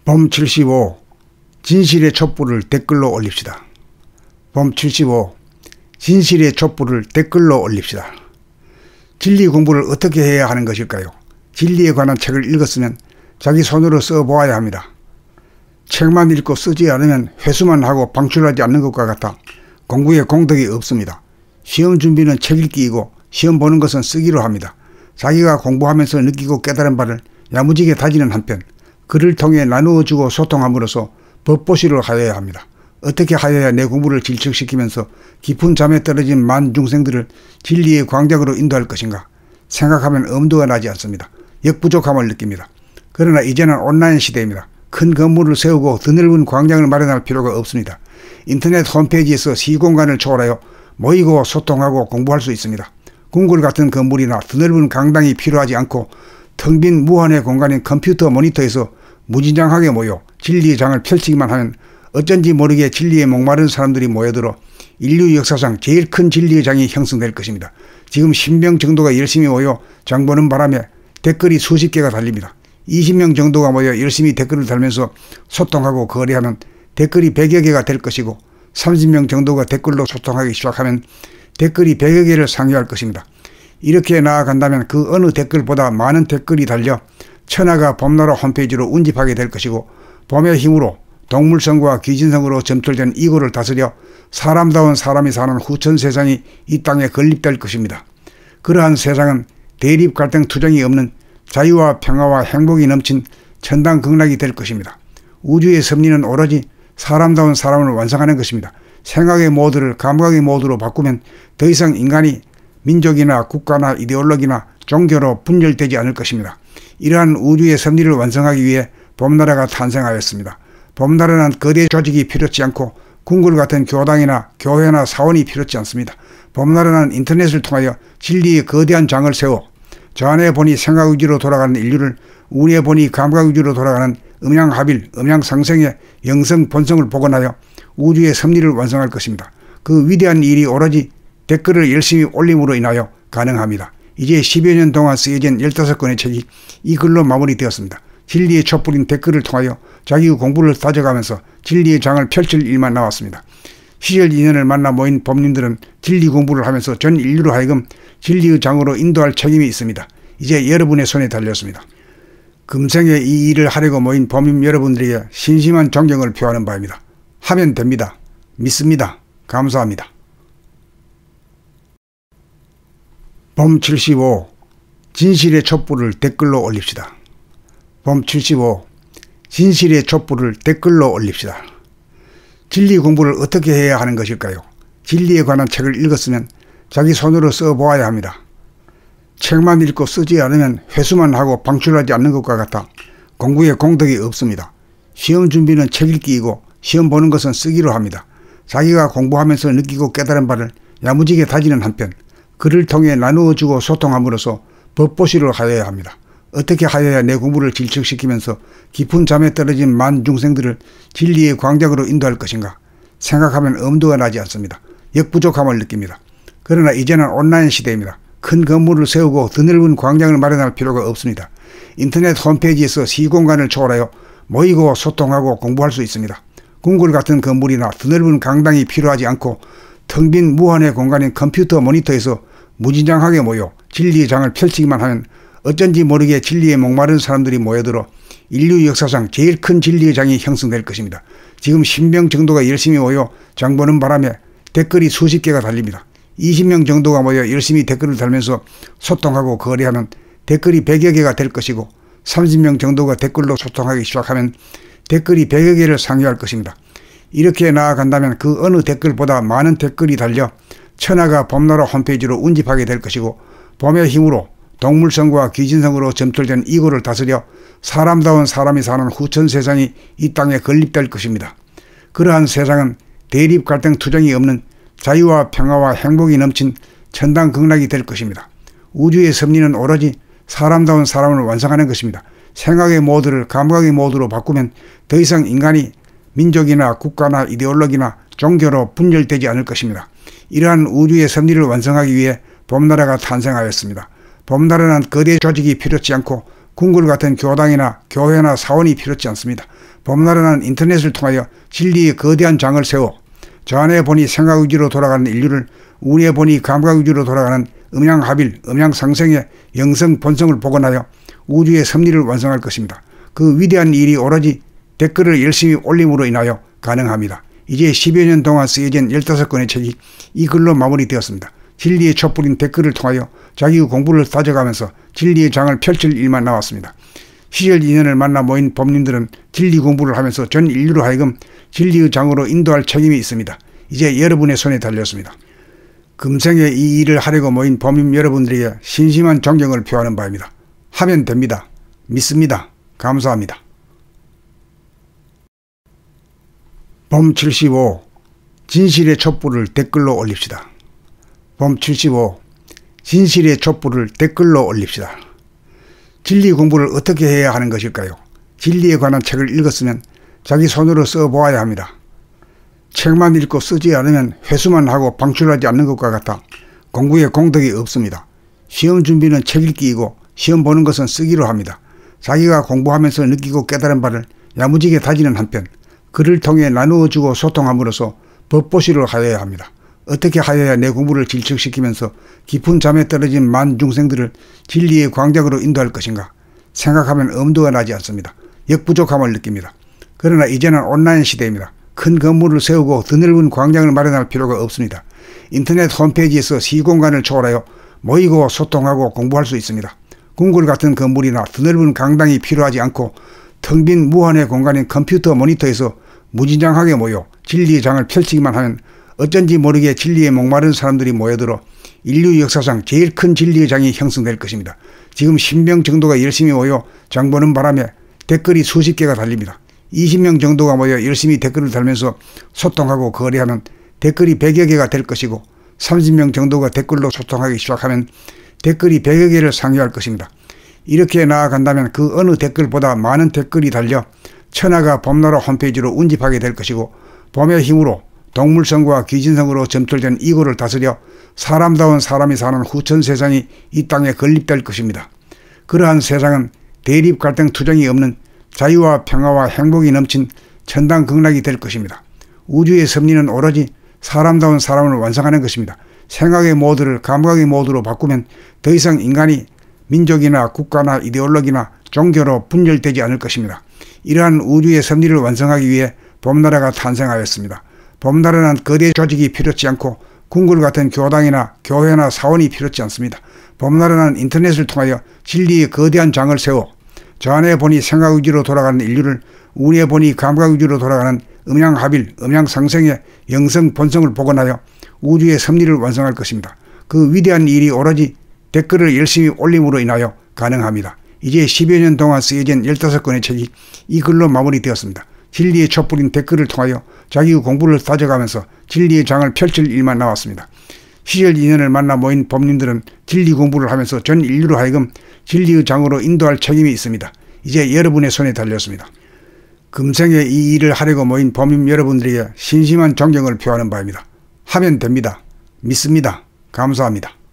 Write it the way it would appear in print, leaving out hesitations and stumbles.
봄 75 진실의 촛불을 댓글로 올립시다. 봄 75 진실의 촛불을 댓글로 올립시다. 진리 공부를 어떻게 해야 하는 것일까요? 진리에 관한 책을 읽었으면 자기 손으로 써보아야 합니다. 책만 읽고 쓰지 않으면 회수만 하고 방출하지 않는 것과 같아 공부에 공덕이 없습니다. 시험 준비는 책 읽기이고 시험 보는 것은 쓰기로 합니다. 자기가 공부하면서 느끼고 깨달은 바를 야무지게 다지는 한편 글을 통해 나누어주고 소통함으로써 법보시를 하여야 합니다. 어떻게 하여야 내 공부를 질척시키면서 깊은 잠에 떨어진 만중생들을 진리의 광장으로 인도할 것인가 생각하면 엄두가 나지 않습니다. 역부족함을 느낍니다. 그러나 이제는 온라인 시대입니다. 큰 건물을 세우고 드넓은 광장을 마련할 필요가 없습니다. 인터넷 홈페이지에서 시공간을 초월하여 모이고 소통하고 공부할 수 있습니다. 궁궐 같은 건물이나 드넓은 강당이 필요하지 않고 텅 빈 무한의 공간인 컴퓨터 모니터에서 무진장하게 모여 진리의 장을 펼치기만 하면 어쩐지 모르게 진리에 목마른 사람들이 모여들어 인류 역사상 제일 큰 진리의 장이 형성될 것입니다. 지금 10명 정도가 열심히 모여 장 보는 바람에 댓글이 수십 개가 달립니다. 20명 정도가 모여 열심히 댓글을 달면서 소통하고 거래하면 댓글이 100여 개가 될 것이고 30명 정도가 댓글로 소통하기 시작하면 댓글이 100여 개를 상회할 것입니다. 이렇게 나아간다면 그 어느 댓글보다 많은 댓글이 달려 천하가 봄나라 홈페이지로 운집하게 될 것이고 봄의 힘으로 동물성과 귀진성으로 점철된 이고를 다스려 사람다운 사람이 사는 후천 세상이 이 땅에 건립될 것입니다. 그러한 세상은 대립 갈등 투쟁이 없는 자유와 평화와 행복이 넘친 천당극락이 될 것입니다. 우주의 섭리는 오로지 사람다운 사람을 완성하는 것입니다. 생각의 모드를 감각의 모드로 바꾸면 더 이상 인간이 민족이나 국가나 이데올로기나 종교로 분열되지 않을 것입니다. 이러한 우주의 섭리를 완성하기 위해 봄나라가 탄생하였습니다. 봄나라는 거대 조직이 필요치 않고 궁궐 같은 교당이나 교회나 사원이 필요치 않습니다. 봄나라는 인터넷을 통하여 진리의 거대한 장을 세워 저 안에 보니 생각 위주로 돌아가는 인류를 운에 보니 감각 위주로 돌아가는 음양합일, 음양상생의 영성 본성을 복원하여 우주의 섭리를 완성할 것입니다. 그 위대한 일이 오로지 댓글을 열심히 올림으로 인하여 가능합니다. 이제 10여 년 동안 쓰여진 15권의 책이 이 글로 마무리되었습니다. 진리의 촛불인 댓글을 통하여 자기의 공부를 다져가면서 진리의 장을 펼칠 일만 나왔습니다. 시절 인연을 만나 모인 법님들은 진리 공부를 하면서 전 인류로 하여금 진리의 장으로 인도할 책임이 있습니다. 이제 여러분의 손에 달렸습니다. 금생에 이 일을 하려고 모인 법님 여러분들에게 신심한 존경을 표하는 바입니다. 하면 됩니다. 믿습니다. 감사합니다. 봄 75 진실의 촛불을 댓글로 올립시다. 봄 75 진실의 촛불을 댓글로 올립시다. 진리 공부를 어떻게 해야 하는 것일까요? 진리에 관한 책을 읽었으면 자기 손으로 써보아야 합니다. 책만 읽고 쓰지 않으면 회수만 하고 방출하지 않는 것과 같아 공부에 공덕이 없습니다. 시험 준비는 책 읽기이고 시험 보는 것은 쓰기로 합니다. 자기가 공부하면서 느끼고 깨달은 바를 야무지게 다지는 한편 글을 통해 나누어주고 소통함으로써 법보시를 하여야 합니다. 어떻게 하여야 내 공부를 질척시키면서 깊은 잠에 떨어진 만중생들을 진리의 광장으로 인도할 것인가 생각하면 엄두가 나지 않습니다. 역부족함을 느낍니다. 그러나 이제는 온라인 시대입니다. 큰 건물을 세우고 드넓은 광장을 마련할 필요가 없습니다. 인터넷 홈페이지에서 시공간을 초월하여 모이고 소통하고 공부할 수 있습니다. 궁궐 같은 건물이나 드넓은 강당이 필요하지 않고 텅 빈 무한의 공간인 컴퓨터 모니터에서 무진장하게 모여 진리의 장을 펼치기만 하면 어쩐지 모르게 진리에 목마른 사람들이 모여들어 인류 역사상 제일 큰 진리의 장이 형성될 것입니다. 지금 10명 정도가 열심히 모여 장 보는 바람에 댓글이 수십 개가 달립니다. 20명 정도가 모여 열심히 댓글을 달면서 소통하고 거래하면 댓글이 100여 개가 될 것이고 30명 정도가 댓글로 소통하기 시작하면 댓글이 100여 개를 상회할 것입니다. 이렇게 나아간다면 그 어느 댓글보다 많은 댓글이 달려 천하가 봄나라 홈페이지로 운집하게 될 것이고 봄의 힘으로 동물성과 귀진성으로 점철된 이고를 다스려 사람다운 사람이 사는 후천 세상이 이 땅에 건립될 것입니다. 그러한 세상은 대립 갈등 투쟁이 없는 자유와 평화와 행복이 넘친 천당극락이 될 것입니다. 우주의 섭리는 오로지 사람다운 사람을 완성하는 것입니다. 생각의 모드를 감각의 모드로 바꾸면 더 이상 인간이 민족이나 국가나 이데올로기나 종교로 분열되지 않을 것입니다. 이러한 우주의 섭리를 완성하기 위해 봄나라가 탄생하였습니다. 봄나라는 거대 조직이 필요치 않고 궁궐 같은 교당이나 교회나 사원이 필요치 않습니다. 봄나라는 인터넷을 통하여 진리의 거대한 장을 세워 저 안에 보니 생각 위주로 돌아가는 인류를 운에 보니 감각 위주로 돌아가는 음양합일, 음양상생의 영성 본성을 복원하여 우주의 섭리를 완성할 것입니다. 그 위대한 일이 오로지 댓글을 열심히 올림으로 인하여 가능합니다. 이제 10여 년 동안 쓰여진 15권의 책이 이 글로 마무리되었습니다. 진리의 촛불인 댓글을 통하여 자기의 공부를 다져가면서 진리의 장을 펼칠 일만 나왔습니다. 시절 인연을 만나 모인 법님들은 진리 공부를 하면서 전 인류로 하여금 진리의 장으로 인도할 책임이 있습니다. 이제 여러분의 손에 달렸습니다. 금생에 이 일을 하려고 모인 법님 여러분들에게 신심한 존경을 표하는 바입니다. 하면 됩니다. 믿습니다. 감사합니다. 봄 75 진실의 촛불을 댓글로 올립시다. 봄 75 진실의 촛불을 댓글로 올립시다. 진리 공부를 어떻게 해야 하는 것일까요? 진리에 관한 책을 읽었으면 자기 손으로 써보아야 합니다. 책만 읽고 쓰지 않으면 회수만 하고 방출하지 않는 것과 같아 공부에 공덕이 없습니다. 시험 준비는 책 읽기이고 시험 보는 것은 쓰기로 합니다. 자기가 공부하면서 느끼고 깨달은 바를 야무지게 다지는 한편 글을 통해 나누어주고 소통함으로써 법보시를 하여야 합니다. 어떻게 하여야 내 공부를 질척시키면서 깊은 잠에 떨어진 만 중생들을 진리의 광장으로 인도할 것인가 생각하면 엄두가 나지 않습니다. 역부족함을 느낍니다. 그러나 이제는 온라인 시대입니다. 큰 건물을 세우고 드넓은 광장을 마련할 필요가 없습니다. 인터넷 홈페이지에서 시공간을 초월하여 모이고 소통하고 공부할 수 있습니다. 궁궐 같은 건물이나 드넓은 강당이 필요하지 않고 텅 빈 무한의 공간인 컴퓨터 모니터에서 무진장하게 모여 진리의 장을 펼치기만 하면 어쩐지 모르게 진리에 목마른 사람들이 모여들어 인류 역사상 제일 큰 진리의 장이 형성될 것입니다. 지금 10명 정도가 열심히 모여 장 보는 바람에 댓글이 수십 개가 달립니다. 20명 정도가 모여 열심히 댓글을 달면서 소통하고 거래하면 댓글이 100여 개가 될 것이고 30명 정도가 댓글로 소통하기 시작하면 댓글이 100여 개를 상회할 것입니다. 이렇게 나아간다면 그 어느 댓글보다 많은 댓글이 달려 천하가 봄나라 홈페이지로 운집하게 될 것이고 봄의 힘으로 동물성과 귀진성으로 점철된 이고를 다스려 사람다운 사람이 사는 후천 세상이 이 땅에 건립될 것입니다. 그러한 세상은 대립 갈등 투쟁이 없는 자유와 평화와 행복이 넘친 천당극락이 될 것입니다. 우주의 섭리는 오로지 사람다운 사람을 완성하는 것입니다. 생각의 모드를 감각의 모드로 바꾸면 더 이상 인간이 민족이나 국가나 이데올로기나 종교로 분열되지 않을 것입니다. 이러한 우주의 섭리를 완성하기 위해 봄나라가 탄생하였습니다. 봄나라는 거대 조직이 필요치 않고 궁궐 같은 교당이나 교회나 사원이 필요치 않습니다. 봄나라는 인터넷을 통하여 진리의 거대한 장을 세워 저 안에 보니 생각 위주로 돌아가는 인류를 운에 보니 감각 위주로 돌아가는 음양합일, 음양상생의 영성 본성을 복원하여 우주의 섭리를 완성할 것입니다. 그 위대한 일이 오로지 댓글을 열심히 올림으로 인하여 가능합니다. 이제 10여 년 동안 쓰여진 15권의 책이 이 글로 마무리되었습니다. 진리의 촛불인 댓글을 통하여 자기의 공부를 다져가면서 진리의 장을 펼칠 일만 나왔습니다. 시절 인연을 만나 모인 법님들은 진리 공부를 하면서 전 인류로 하여금 진리의 장으로 인도할 책임이 있습니다. 이제 여러분의 손에 달렸습니다. 금생에 이 일을 하려고 모인 법님 여러분들에게 신심한 존경을 표하는 바입니다. 하면 됩니다. 믿습니다. 감사합니다.